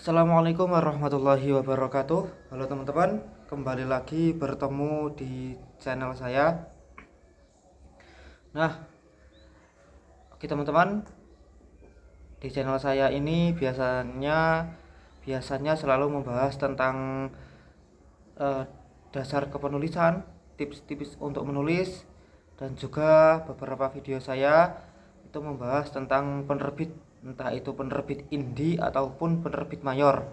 Assalamualaikum warahmatullahi wabarakatuh. Halo teman-teman, kembali lagi bertemu di channel saya. Nah, oke teman-teman, di channel saya ini biasanya selalu membahas tentang eh, dasar kepenulisan, tips-tips untuk menulis, dan juga beberapa video saya itu membahas tentang penerbit, entah itu penerbit indie ataupun penerbit mayor.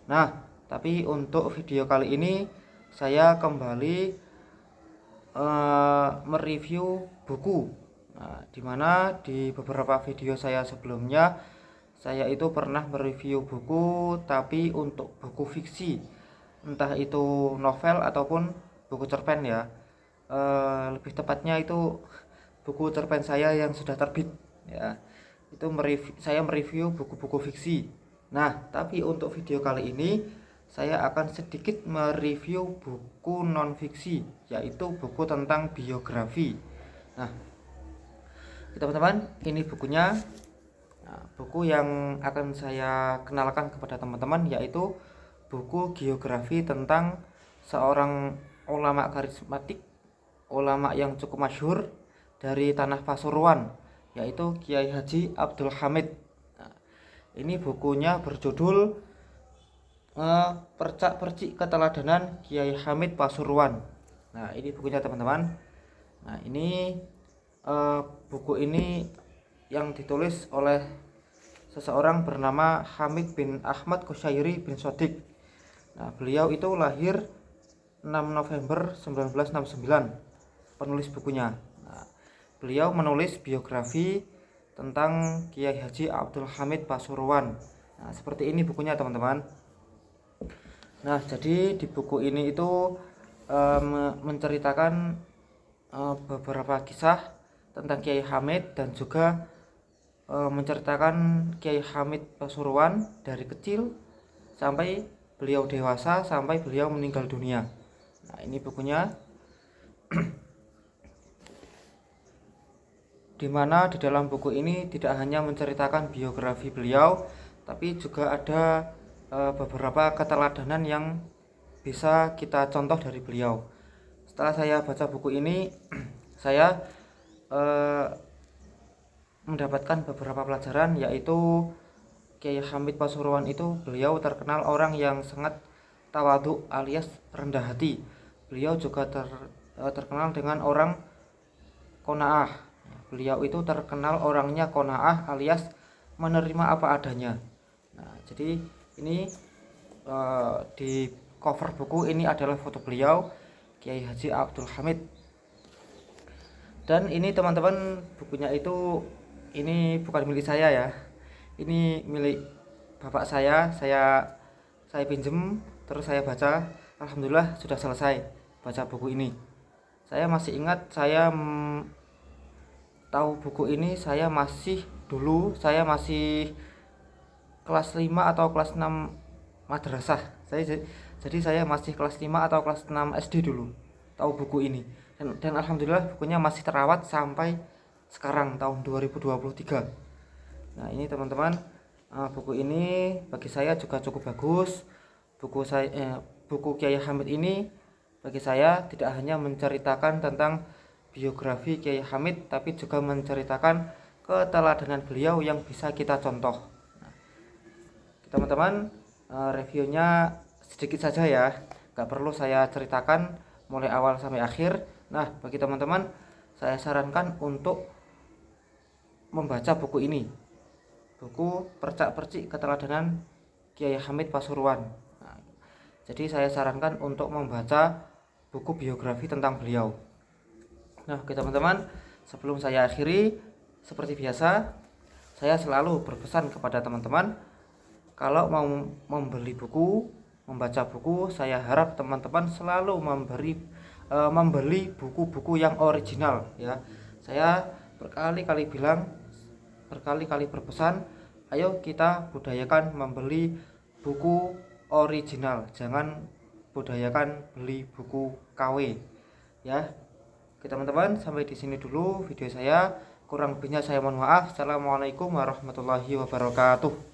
Nah, tapi untuk video kali ini saya kembali mereview buku. Nah, dimana di beberapa video saya sebelumnya saya itu pernah mereview buku, tapi untuk buku fiksi, entah itu novel ataupun buku cerpen ya. Lebih tepatnya itu buku cerpen saya yang sudah terbit ya. Itu saya mereview buku-buku fiksi. Nah, tapi untuk video kali ini saya akan sedikit mereview buku non fiksi, yaitu buku tentang biografi. Nah, teman-teman, ini bukunya. Nah, buku yang akan saya kenalkan kepada teman-teman yaitu buku geografi tentang seorang ulama karismatik, ulama yang cukup masyhur dari tanah Pasuruan, yaitu Kiai Haji Abdul Hamid. Nah, ini bukunya berjudul Percak-percik Keteladanan Kiai Hamid Pasuruan. Nah, ini bukunya teman-teman. Nah, ini buku ini yang ditulis oleh seseorang bernama Hamid bin Ahmad Kusyairi bin Sodik. Nah, beliau itu lahir 6 November 1969, penulis bukunya. Nah, beliau menulis biografi tentang Kiai Haji Abdul Hamid Pasuruan. Nah, seperti ini bukunya teman-teman. Nah, jadi di buku ini itu menceritakan beberapa kisah tentang Kiai Hamid dan juga menceritakan Kiai Hamid Pasuruan dari kecil sampai beliau dewasa, sampai beliau meninggal dunia. Nah, ini bukunya. Dimana di dalam buku ini tidak hanya menceritakan biografi beliau, tapi juga ada beberapa keteladanan yang bisa kita contoh dari beliau. Setelah saya baca buku ini, saya mendapatkan beberapa pelajaran, yaitu Kiai Hamid Pasuruan itu beliau terkenal orang yang sangat tawadhu alias rendah hati. Beliau juga terkenal dengan orang qanaah. Beliau itu terkenal orangnya qanaah alias menerima apa adanya. Nah, jadi ini di cover buku ini adalah foto beliau, Kiai Haji Abdul Hamid. Dan ini teman-teman, bukunya itu ini bukan milik saya ya. Ini milik bapak saya pinjem, terus saya baca. Alhamdulillah sudah selesai baca buku ini. Saya masih ingat, saya tahu buku ini saya masih kelas 5 atau kelas 6 madrasah. Jadi saya masih kelas 5 atau kelas 6 SD dulu tahu buku ini. Dan alhamdulillah bukunya masih terawat sampai sekarang tahun 2023. Nah, ini teman-teman, buku ini bagi saya juga cukup bagus. Buku Kiai Hamid ini bagi saya tidak hanya menceritakan tentang biografi Kiai Hamid, tapi juga menceritakan keteladanan beliau yang bisa kita contoh. Nah, teman-teman, reviewnya sedikit saja ya, gak perlu saya ceritakan mulai awal sampai akhir. Nah, bagi teman-teman, saya sarankan untuk membaca buku ini, buku Percak-percik Keteladanan Kiai Hamid Pasuruan. Nah, jadi saya sarankan untuk membaca buku biografi tentang beliau. Nah, oke teman-teman, sebelum saya akhiri, seperti biasa, saya selalu berpesan kepada teman-teman, kalau mau membeli buku, membaca buku, saya harap teman-teman selalu membeli buku-buku yang original ya. Saya berkali-kali berpesan, ayo kita budayakan membeli buku original, jangan budayakan beli buku KW ya. Oke teman-teman, sampai di sini dulu video saya. Kurang lebihnya saya mohon maaf. Assalamualaikum warahmatullahi wabarakatuh.